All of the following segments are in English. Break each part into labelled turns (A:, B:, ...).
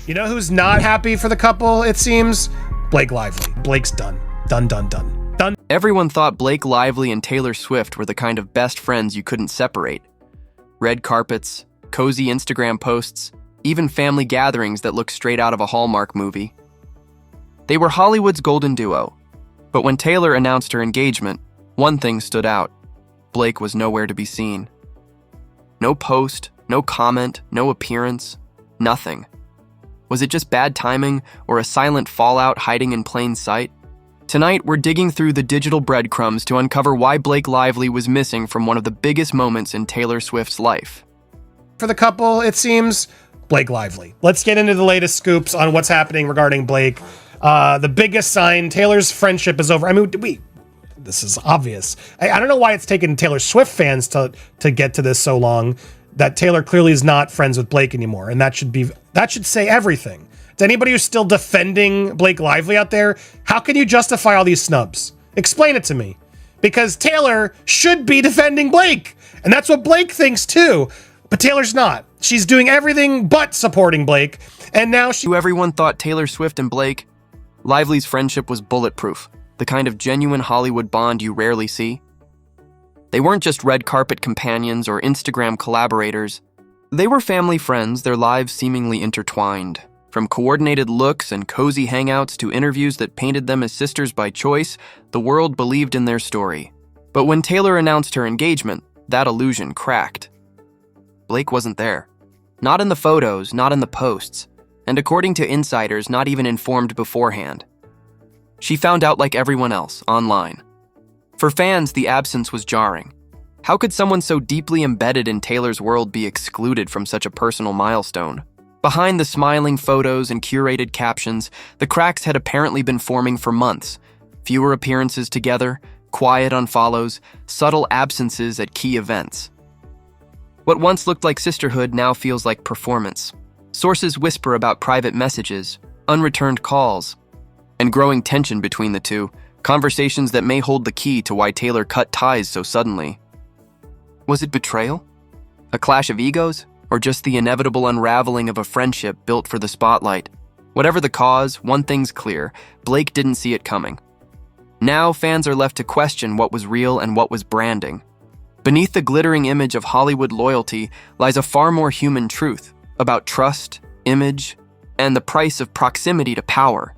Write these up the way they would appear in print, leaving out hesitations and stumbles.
A: You know who's not happy for the couple, it seems? Blake Lively. Blake's done. Done, done, done. Done.
B: Everyone thought Blake Lively and Taylor Swift were the kind of best friends you couldn't separate. Red carpets, cozy Instagram posts, even family gatherings that look straight out of a Hallmark movie. They were Hollywood's golden duo. But when Taylor announced her engagement, one thing stood out. Blake was nowhere to be seen. No post, no comment, no appearance, nothing. Was it just bad timing or a silent fallout hiding in plain sight? Tonight, we're digging through the digital breadcrumbs to uncover why Blake Lively was missing from one of the biggest moments in Taylor Swift's life.
A: For the couple, it seems, Blake Lively. Let's get into the latest scoops on what's happening regarding Blake. The biggest sign, Taylor's friendship is over. I mean, this is obvious. I don't know why it's taken Taylor Swift fans to get to this so long, that Taylor clearly is not friends with Blake anymore. And that should say everything. To anybody who's still defending Blake Lively out there, how can you justify all these snubs? Explain it to me. Because Taylor should be defending Blake. And that's what Blake thinks too. But Taylor's not. She's doing everything but supporting Blake. And now
B: Everyone thought Taylor Swift and Blake Lively's friendship was bulletproof, the kind of genuine Hollywood bond you rarely see. They weren't just red carpet companions or Instagram collaborators. They were family friends, their lives seemingly intertwined. From coordinated looks and cozy hangouts to interviews that painted them as sisters by choice, the world believed in their story. But when Taylor announced her engagement, that illusion cracked. Blake wasn't there. Not in the photos, not in the posts. And according to insiders, not even informed beforehand. She found out like everyone else, online. For fans, the absence was jarring. How could someone so deeply embedded in Taylor's world be excluded from such a personal milestone? Behind the smiling photos and curated captions, the cracks had apparently been forming for months. Fewer appearances together, quiet unfollows, subtle absences at key events. What once looked like sisterhood now feels like performance. Sources whisper about private messages, unreturned calls, and growing tension between the two, conversations that may hold the key to why Taylor cut ties so suddenly. Was it betrayal? A clash of egos? Or just the inevitable unraveling of a friendship built for the spotlight? Whatever the cause, one thing's clear: Blake didn't see it coming. Now fans are left to question what was real and what was branding. Beneath the glittering image of Hollywood loyalty lies a far more human truth about trust, image, and the price of proximity to power.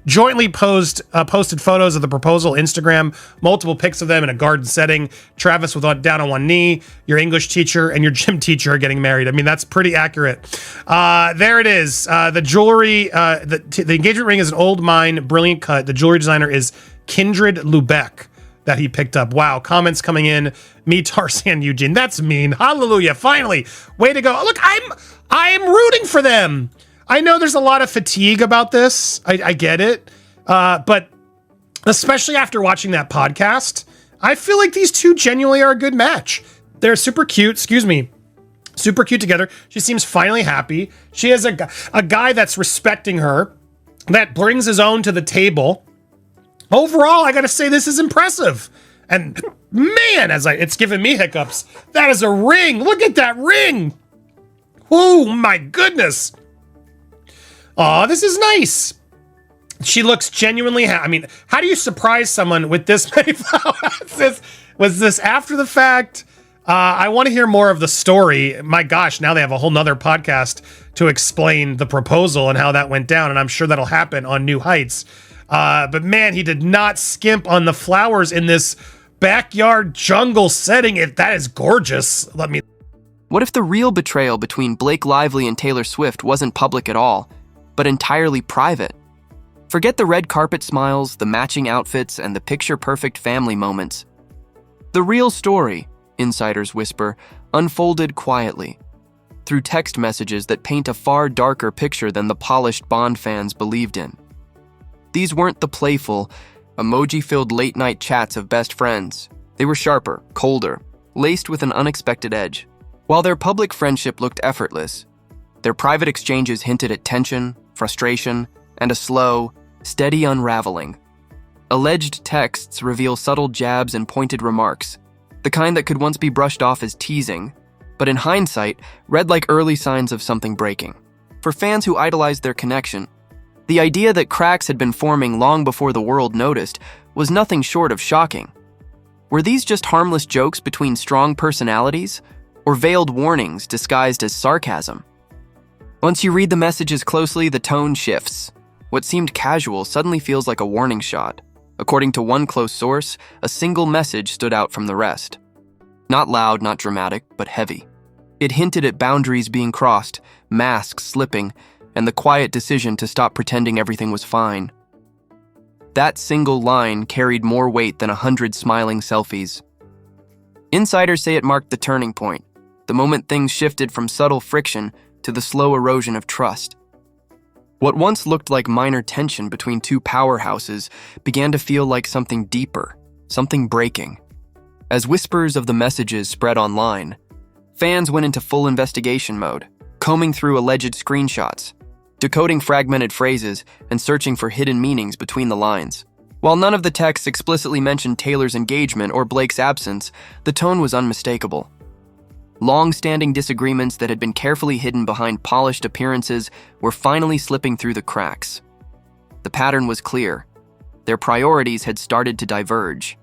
A: Jointly posted photos of the proposal Instagram, multiple pics of them in a garden setting. Travis down on one knee, your English teacher and your gym teacher are getting married. I mean, that's pretty accurate. There it is. The jewelry, the engagement ring is an old mine, brilliant cut. The jewelry designer is Kindred Lubeck that he picked up. Wow, comments coming in. Me, Tarzan Eugene. That's mean. Hallelujah. Finally. Way to go. Look, I'm rooting for them. I know there's a lot of fatigue about this. I get it. But especially after watching that podcast, I feel like these two genuinely are a good match. They're super cute. Super cute together. She seems finally happy. She has a guy that's respecting her, that brings his own to the table. Overall, I gotta say this is impressive. And man, it's giving me hiccups. That is a ring. Look at that ring. Oh my goodness. Aw, this is nice. She looks genuinely happy. I mean, how do you surprise someone with this many flowers? Was this after the fact? I want to hear more of the story. My gosh, now they have a whole nother podcast to explain the proposal and how that went down, and I'm sure that'll happen on New Heights. But man, he did not skimp on the flowers in this backyard jungle setting. That is gorgeous.
B: What if the real betrayal between Blake Lively and Taylor Swift wasn't public at all, but entirely private? Forget the red carpet smiles, the matching outfits, and the picture-perfect family moments. The real story, insiders whisper, unfolded quietly, through text messages that paint a far darker picture than the polished Bond fans believed in. These weren't the playful, emoji-filled late-night chats of best friends. They were sharper, colder, laced with an unexpected edge. While their public friendship looked effortless, their private exchanges hinted at tension, frustration, and a slow, steady unraveling. Alleged texts reveal subtle jabs and pointed remarks, the kind that could once be brushed off as teasing, but in hindsight, read like early signs of something breaking. For fans who idolized their connection, the idea that cracks had been forming long before the world noticed was nothing short of shocking. Were these just harmless jokes between strong personalities, or veiled warnings disguised as sarcasm? Once you read the messages closely, the tone shifts. What seemed casual suddenly feels like a warning shot. According to one close source, a single message stood out from the rest. Not loud, not dramatic, but heavy. It hinted at boundaries being crossed, masks slipping, and the quiet decision to stop pretending everything was fine. That single line carried more weight than 100 smiling selfies. Insiders say it marked the turning point, the moment things shifted from subtle friction to the slow erosion of trust. What once looked like minor tension between two powerhouses began to feel like something deeper, something breaking. As whispers of the messages spread online, fans went into full investigation mode, combing through alleged screenshots, decoding fragmented phrases, and searching for hidden meanings between the lines. While none of the texts explicitly mentioned Taylor's engagement or Blake's absence, the tone was unmistakable. Long-standing disagreements that had been carefully hidden behind polished appearances were finally slipping through the cracks. The pattern was clear. Their priorities had started to diverge.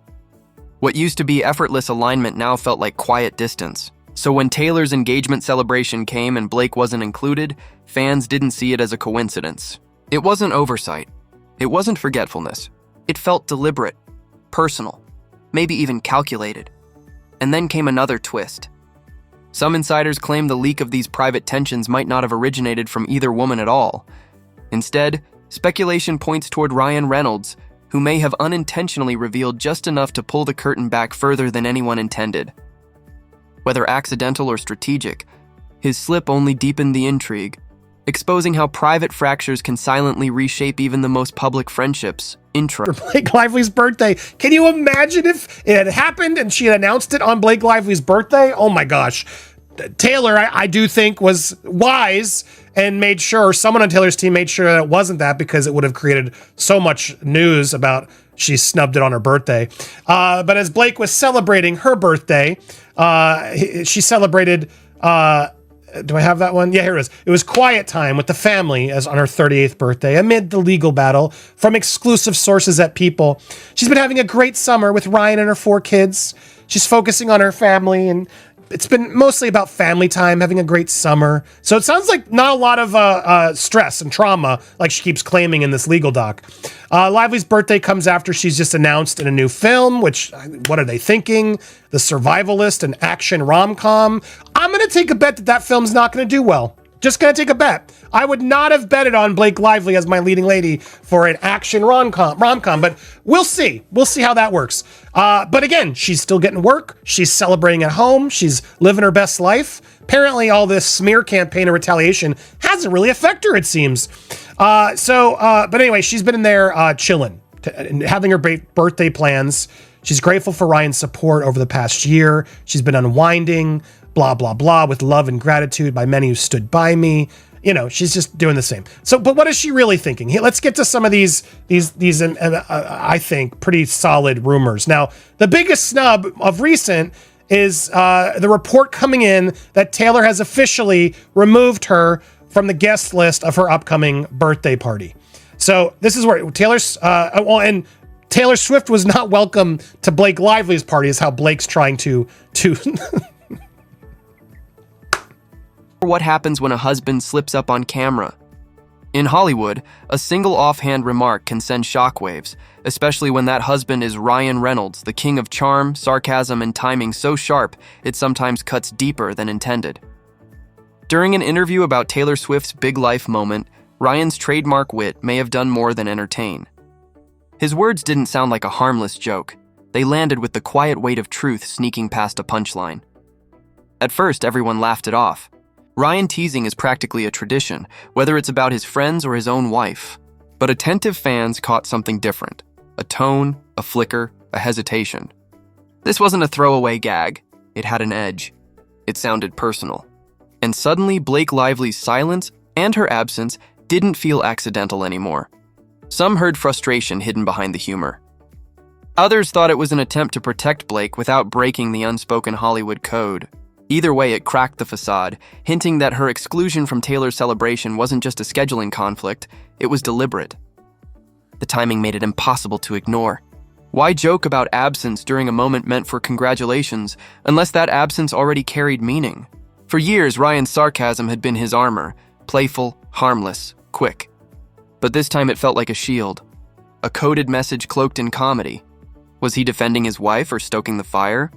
B: What used to be effortless alignment now felt like quiet distance. So when Taylor's engagement celebration came and Blake wasn't included, fans didn't see it as a coincidence. It wasn't oversight. It wasn't forgetfulness. It felt deliberate, personal, maybe even calculated. And then came another twist. Some insiders claim the leak of these private tensions might not have originated from either woman at all. Instead, speculation points toward Ryan Reynolds, who may have unintentionally revealed just enough to pull the curtain back further than anyone intended. Whether accidental or strategic, his slip only deepened the intrigue, exposing how private fractures can silently reshape even the most public friendships. Intro.
A: For Blake Lively's birthday. Can you imagine if it had happened and she had announced it on Blake Lively's birthday? Oh my gosh. Taylor, I do think, was wise and made sure, someone on Taylor's team made sure that it wasn't that, because it would have created so much news about she snubbed it on her birthday. But as Blake was celebrating her birthday, she celebrated, do I have that one? Yeah, here it is. It was quiet time with the family as on her 38th birthday amid the legal battle. From exclusive sources at People, she's been having a great summer with Ryan and her 4 kids. She's focusing on her family, and it's been mostly about family time, having a great summer. So it sounds like not a lot of stress and trauma like she keeps claiming in this legal doc. Lively's birthday comes after she's just announced in a new film, which, what are they thinking? The Survivalist, an action rom-com. I'm going to take a bet that that film's not going to do well. Just going to take a bet. I would not have betted on Blake Lively as my leading lady for an action rom-com, but we'll see. We'll see how that works. But again, she's still getting work. She's celebrating at home. She's living her best life. Apparently, all this smear campaign and retaliation hasn't really affected her, it seems. But anyway, she's been in there chilling, having her birthday plans. She's grateful for Ryan's support over the past year. She's been unwinding, blah, blah, blah, with love and gratitude by many who stood by me. You know, she's just doing the same. So, but what is she really thinking? Let's get to some of these I think, pretty solid rumors. Now, the biggest snub of recent is the report coming in that Taylor has officially removed her from the guest list of her upcoming birthday party. So this is where and Taylor Swift was not welcome to Blake Lively's party, is how Blake's trying to
B: What happens when a husband slips up on camera? In Hollywood, a single offhand remark can send shockwaves, especially when that husband is Ryan Reynolds, the king of charm, sarcasm, and timing so sharp it sometimes cuts deeper than intended. During an interview about Taylor Swift's big life moment, Ryan's trademark wit may have done more than entertain. His words didn't sound like a harmless joke. They landed with the quiet weight of truth sneaking past a punchline. At first, everyone laughed it off. Ryan teasing is practically a tradition, whether it's about his friends or his own wife. But attentive fans caught something different. A tone, a flicker, a hesitation. This wasn't a throwaway gag. It had an edge. It sounded personal. And suddenly, Blake Lively's silence and her absence didn't feel accidental anymore. Some heard frustration hidden behind the humor. Others thought it was an attempt to protect Blake without breaking the unspoken Hollywood code. Either way, it cracked the facade, hinting that her exclusion from Taylor's celebration wasn't just a scheduling conflict, it was deliberate. The timing made it impossible to ignore. Why joke about absence during a moment meant for congratulations, unless that absence already carried meaning? For years, Ryan's sarcasm had been his armor, playful, harmless, quick. But this time it felt like a shield, a coded message cloaked in comedy. Was he defending his wife or stoking the fire?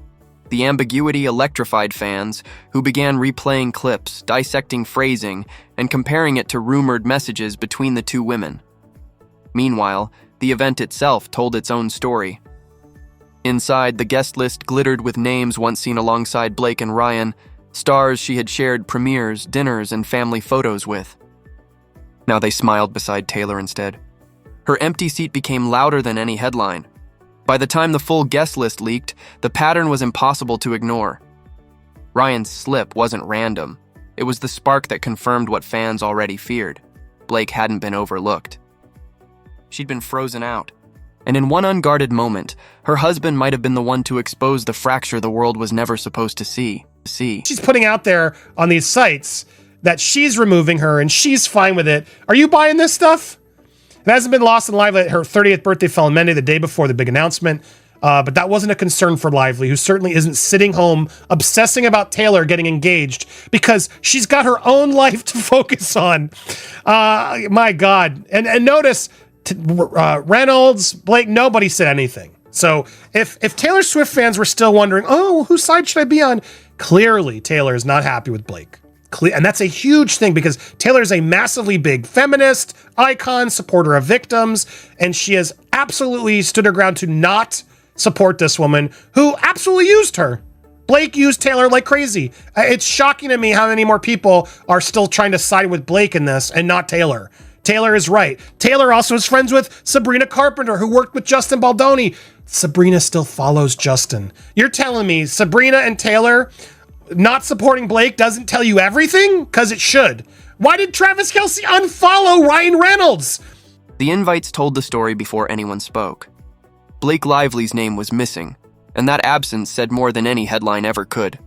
B: The ambiguity electrified fans, who began replaying clips, dissecting phrasing, and comparing it to rumored messages between the two women. Meanwhile, the event itself told its own story. Inside, the guest list glittered with names once seen alongside Blake and Ryan, stars she had shared premieres, dinners, and family photos with. Now they smiled beside Taylor instead. Her empty seat became louder than any headline. By the time the full guest list leaked, the pattern was impossible to ignore. Ryan's slip wasn't random. It was the spark that confirmed what fans already feared. Blake hadn't been overlooked. She'd been frozen out. And in one unguarded moment, her husband might have been the one to expose the fracture the world was never supposed to see.
A: She's putting out there on these sites that she's removing her and she's fine with it. Are you buying this stuff? It hasn't been lost in Lively that her 30th birthday fell on Monday, the day before the big announcement. But that wasn't a concern for Lively, who certainly isn't sitting home obsessing about Taylor getting engaged because she's got her own life to focus on. My God. And notice, Reynolds, Blake, nobody said anything. So if Taylor Swift fans were still wondering, oh, whose side should I be on? Clearly, Taylor is not happy with Blake. And that's a huge thing because Taylor is a massively big feminist, icon, supporter of victims, and she has absolutely stood her ground to not support this woman who absolutely used her. Blake used Taylor like crazy. It's shocking to me how many more people are still trying to side with Blake in this and not Taylor. Taylor is right. Taylor also is friends with Sabrina Carpenter, who worked with Justin Baldoni. Sabrina still follows Justin. You're telling me Sabrina and Taylor not supporting Blake doesn't tell you everything? Because it should. Why did Travis Kelce unfollow Ryan Reynolds?
B: The invites told the story before anyone spoke. Blake Lively's name was missing, and that absence said more than any headline ever could.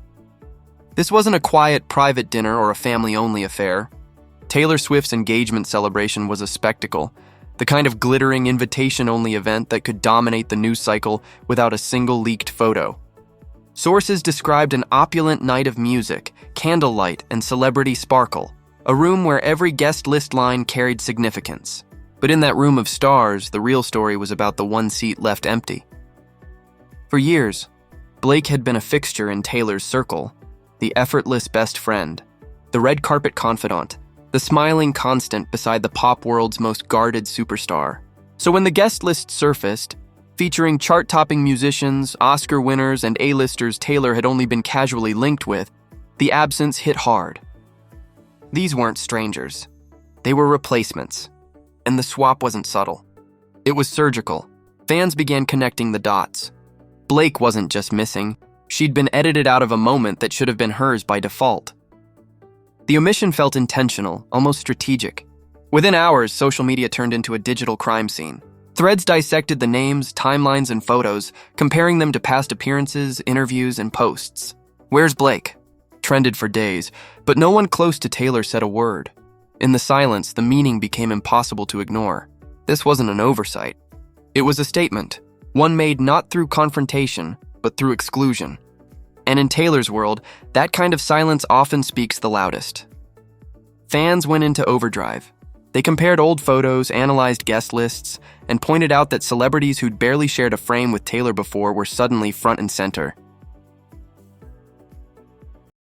B: This wasn't a quiet private dinner or a family-only affair. Taylor Swift's engagement celebration was a spectacle, the kind of glittering invitation-only event that could dominate the news cycle without a single leaked photo. Sources described an opulent night of music, candlelight, and celebrity sparkle, a room where every guest list line carried significance. But in that room of stars, the real story was about the one seat left empty. For years, Blake had been a fixture in Taylor's circle, the effortless best friend, the red carpet confidant, the smiling constant beside the pop world's most guarded superstar. So when the guest list surfaced, featuring chart-topping musicians, Oscar winners, and A-listers Taylor had only been casually linked with, the absence hit hard. These weren't strangers. They were replacements. And the swap wasn't subtle. It was surgical. Fans began connecting the dots. Blake wasn't just missing. She'd been edited out of a moment that should have been hers by default. The omission felt intentional, almost strategic. Within hours, social media turned into a digital crime scene. Threads dissected the names, timelines, and photos, comparing them to past appearances, interviews, and posts. "Where's Blake?" trended for days, but no one close to Taylor said a word. In the silence, the meaning became impossible to ignore. This wasn't an oversight. It was a statement, one made not through confrontation, but through exclusion. And in Taylor's world, that kind of silence often speaks the loudest. Fans went into overdrive. They compared old photos, analyzed guest lists, and pointed out that celebrities who'd barely shared a frame with Taylor before were suddenly front and center.